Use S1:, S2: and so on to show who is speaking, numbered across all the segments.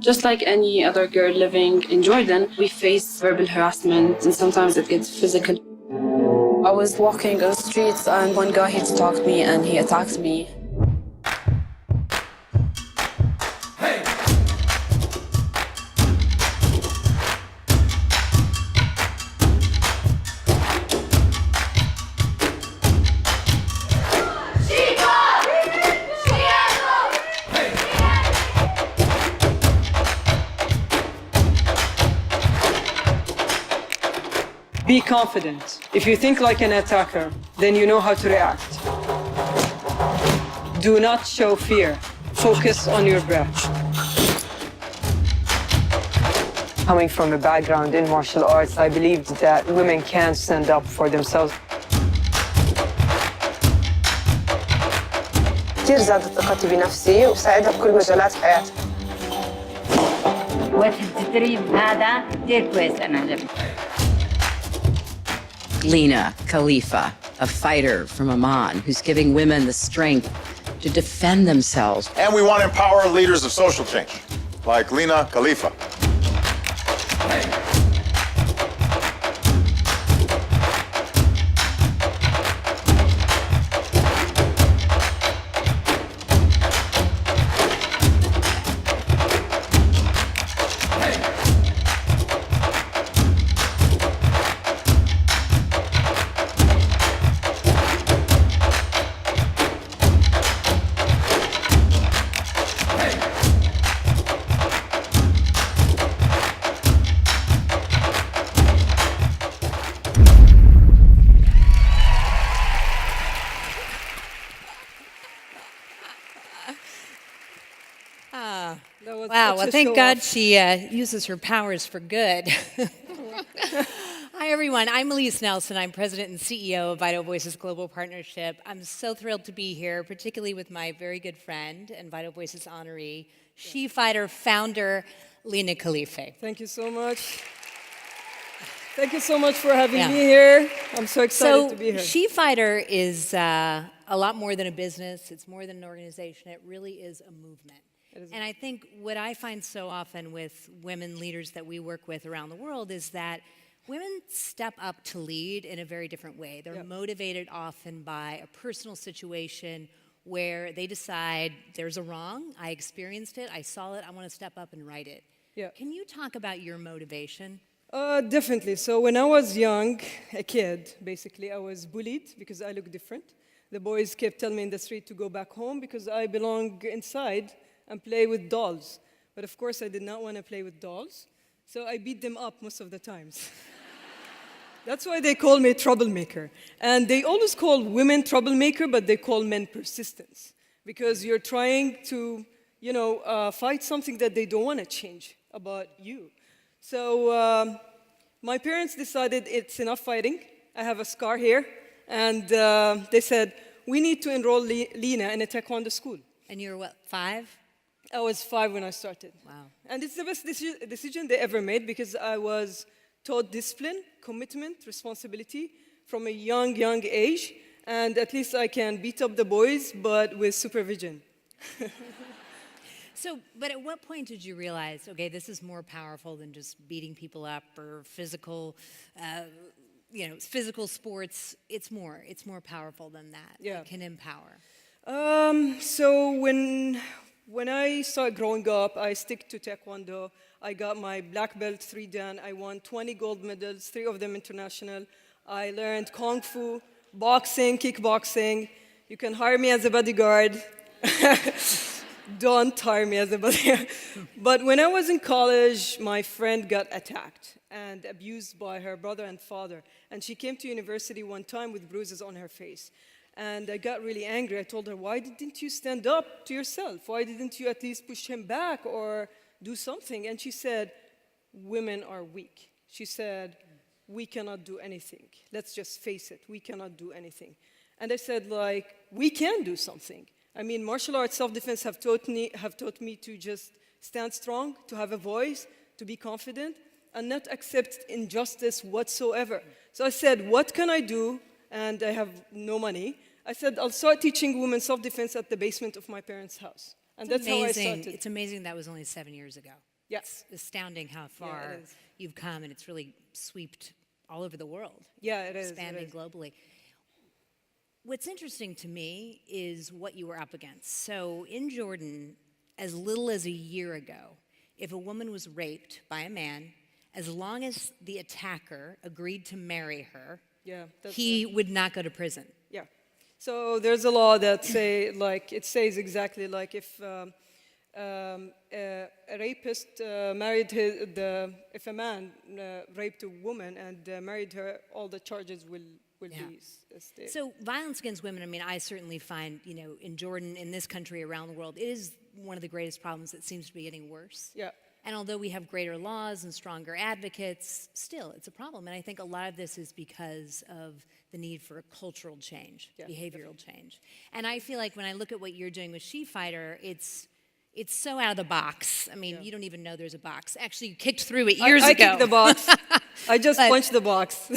S1: Just like any other girl living in Jordan, we face verbal harassment and sometimes it gets physical. I was walking on the streets and one guy, he stalked me and he attacked me.
S2: Be confident. If you think like an attacker, then you know how to react. Do not show fear. Focus on your breath. Coming from a background in martial arts, I believed that women can stand up for themselves.
S3: كثير زادت ثقتي بنفسي وساعدها بكل مجالات حياتي.
S4: وقت التدريب هذا كثير كويس أنا عجبني.
S5: Lina Khalifeh, a fighter from Amman who's giving women the strength to defend themselves.
S6: And we want to empower leaders of social change, like Lina Khalifeh.
S7: Wow, well, thank God she uses her powers for good. Hi, everyone. I'm Elise Nelson. I'm president and CEO of Vital Voices Global Partnership. I'm so thrilled to be here, particularly with my very good friend and Vital Voices honoree, SheFighter founder, Lina Khalifeh.
S2: Thank you so much. Thank you so much for having me here. I'm so excited to be here.
S7: SheFighter is a lot more than a business. It's more than an organization. It really is a movement. And I think what I find so often with women leaders that we work with around the world is that women step up to lead in a very different way. They're motivated often by a personal situation where they decide there's a wrong, I experienced it, I saw it, I want to step up and right it. Can you talk about your motivation?
S2: Definitely. So when I was young, a kid, basically, I was bullied because I look different. The boys kept telling me in the street to go back home because I belong inside and play with dolls. But of course, I did not want to play with dolls, so I beat them up most of the times. That's why they call me troublemaker. And they always call women troublemaker, but they call men persistence, because you're trying to, fight something that they don't want to change about you. So my parents decided it's enough fighting. I have a scar here, and they said, we need to enroll Lina in a taekwondo school.
S7: And you were what, 5?
S2: I was 5 when I started.
S7: Wow.
S2: And it's the best decision they ever made because I was taught discipline, commitment, responsibility from a young age. And at least I can beat up the boys, but with supervision.
S7: But at what point did you realize, okay, this is more powerful than just beating people up or physical, physical sports? It's more powerful than that.
S2: Yeah.
S7: It can empower.
S2: So when I started growing up, I stick to taekwondo. I got my black belt 3 dan. I won 20 gold medals, 3 of them international. I learned kung fu, boxing, kickboxing. You can hire me as a bodyguard. Don't hire me as a bodyguard. But when I was in college, my friend got attacked and abused by her brother and father. And she came to university one time with bruises on her face. And I got really angry. I told her, why didn't you stand up to yourself? Why didn't you at least push him back or do something? And she said, women are weak. She said, we cannot do anything. Let's just face it, we cannot do anything. And I said, we can do something. I mean, martial arts self-defense have taught me to just stand strong, to have a voice, to be confident, and not accept injustice whatsoever. So I said, what can I do? And I have no money. I said, I'll start teaching women self-defense at the basement of my parents' house. And that's how I started.
S7: It's amazing that was only 7 years ago.
S2: Yes.
S7: It's astounding how far
S2: it is.
S7: you've come, and it's really swept all over the world.
S2: Yeah, it is.
S7: Expanding globally. What's interesting to me is what you were up against. So in Jordan, as little as a year ago, if a woman was raped by a man, as long as the attacker agreed to marry her, he would not go to prison.
S2: Yeah. So there's a law that it says exactly like if a rapist if a man raped a woman and married her, all the charges will be stayed.
S7: So violence against women, I mean, I certainly find, in Jordan, in this country, around the world, it is one of the greatest problems that seems to be getting worse.
S2: Yeah.
S7: And although we have greater laws and stronger advocates, still, it's a problem. And I think a lot of this is because of the need for a cultural change, behavioral change. And I feel like when I look at what you're doing with SheFighter, it's so out of the box. I mean, you don't even know there's a box. Actually, you kicked through it years ago.
S2: I kicked the box. I just punched the box.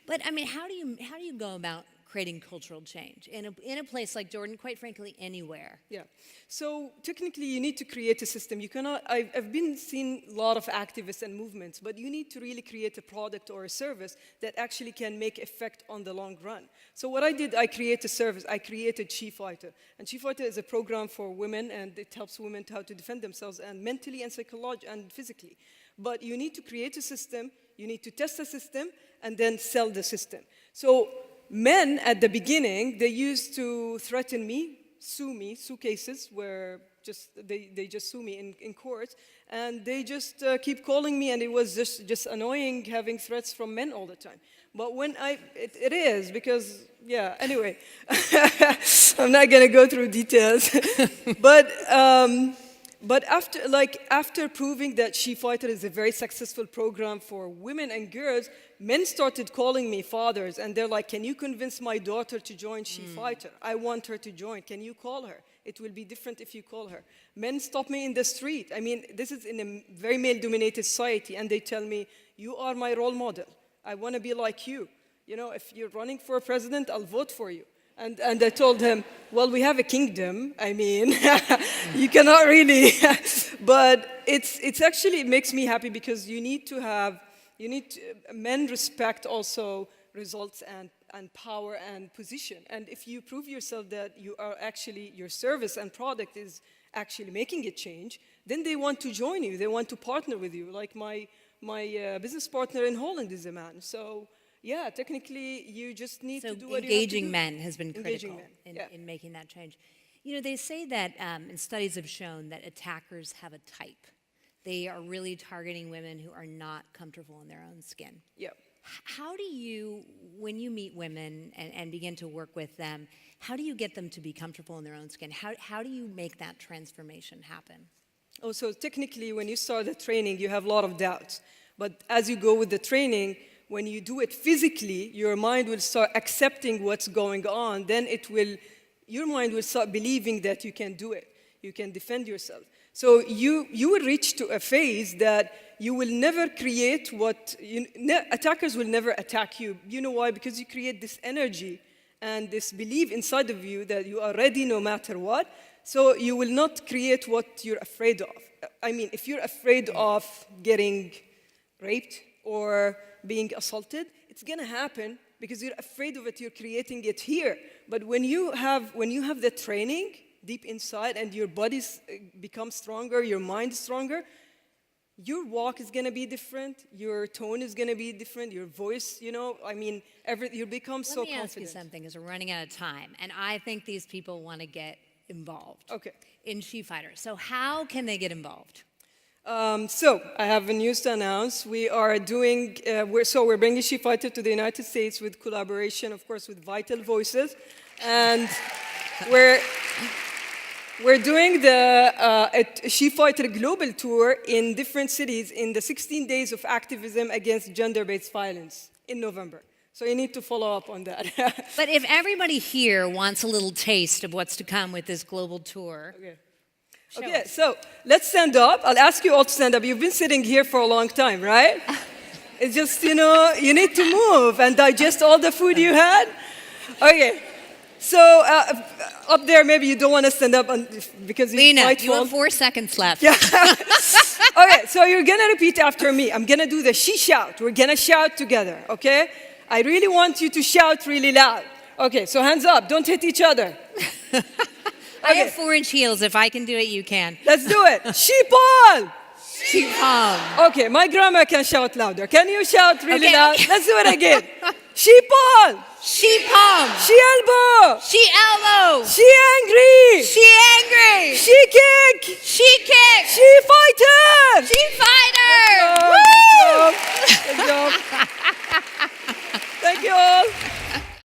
S7: But I mean, how do you go about creating cultural change in a place like Jordan? Quite frankly, anywhere.
S2: Yeah. So technically, you need to create a system. You cannot. I've been seeing a lot of activists and movements, but you need to really create a product or a service that actually can make effect on the long run. So what I did, I created a service. I created SheFighter, and SheFighter is a program for women, and it helps women how to defend themselves and mentally and psychologically and physically. But you need to create a system. You need to test the system and then sell the system. So men at the beginning, they used to threaten me, sue cases where they just sue me in court, and they just keep calling me, and it was just annoying having threats from men all the time. But when it is because, anyway, I'm not gonna go through details, but after proving that SheFighter is a very successful program for women and girls, men started calling me fathers, and they're like, "Can you convince my daughter to join SheFighter? I want her to join. Can you call her? It will be different if you call her." Men stop me in the street. I mean, this is in a very male-dominated society, and they tell me, "You are my role model. I want to be like you. If you're running for president, I'll vote for you." And I told him, "Well, we have a kingdom. I mean, you cannot really." But it actually makes me happy because men respect also results and power and position. And if you prove yourself that you are actually, your service and product is actually making a change, then they want to join you. They want to partner with you. Like my business partner in Holland is a man. So yeah, technically, you just need to do what you have to do.
S7: Engaging men has been critical in making that change. They say that, and studies have shown that attackers have a type. They are really targeting women who are not comfortable in their own skin.
S2: Yeah.
S7: How do you, when you meet women and begin to work with them, how do you get them to be comfortable in their own skin? How do you make that transformation happen?
S2: Oh, so technically, when you start the training, you have a lot of doubts. But as you go with the training, when you do it physically, your mind will start accepting what's going on. Then your mind will start believing that you can do it. You can defend yourself. So you will reach to a phase that you will never create attackers will never attack you. You know why? Because you create this energy and this belief inside of you that you are ready no matter what. So you will not create what you're afraid of. I mean, if you're afraid of getting raped or being assaulted, it's gonna happen because you're afraid of it. You're creating it here. But when you have the training deep inside and your body becomes stronger, your mind is stronger, your walk is gonna be different, your tone is gonna be different, your voice, you become so confident.
S7: Let me ask you something, because we're running out of time, and I think these people want to get involved in SheFighter. So how can they get involved?
S2: So I have a news to announce. We are doing, we're bringing SheFighter to the United States with collaboration, of course, with Vital Voices. And we're doing the SheFighter Global Tour in different cities in the 16 days of activism against gender-based violence in November. So you need to follow up on that.
S7: But if everybody here wants a little taste of what's to come with this global tour.
S2: Okay, so let's stand up. I'll ask you all to stand up. You've been sitting here for a long time, right? It's just, you need to move and digest all the food you had. Okay, So up there, maybe you don't want to stand up because you
S7: Lina,
S2: might
S7: you
S2: fall.
S7: have 4 seconds left.
S2: Yeah. Okay, so you're gonna repeat after me. I'm gonna do the she shout. We're gonna shout together, okay? I really want you to shout really loud. Okay, so hands up. Don't hit each other.
S7: I have 4-inch heels. If I can do it, you can.
S2: Let's do it. Sheeple!
S7: Sheepom.
S2: Okay, my grandma can shout louder. Can you shout really
S7: Okay,
S2: loud?
S7: okay.
S2: Let's do it again. Sheeple!
S7: Sheepom.
S2: She elbow!
S7: She elbow.
S2: She angry!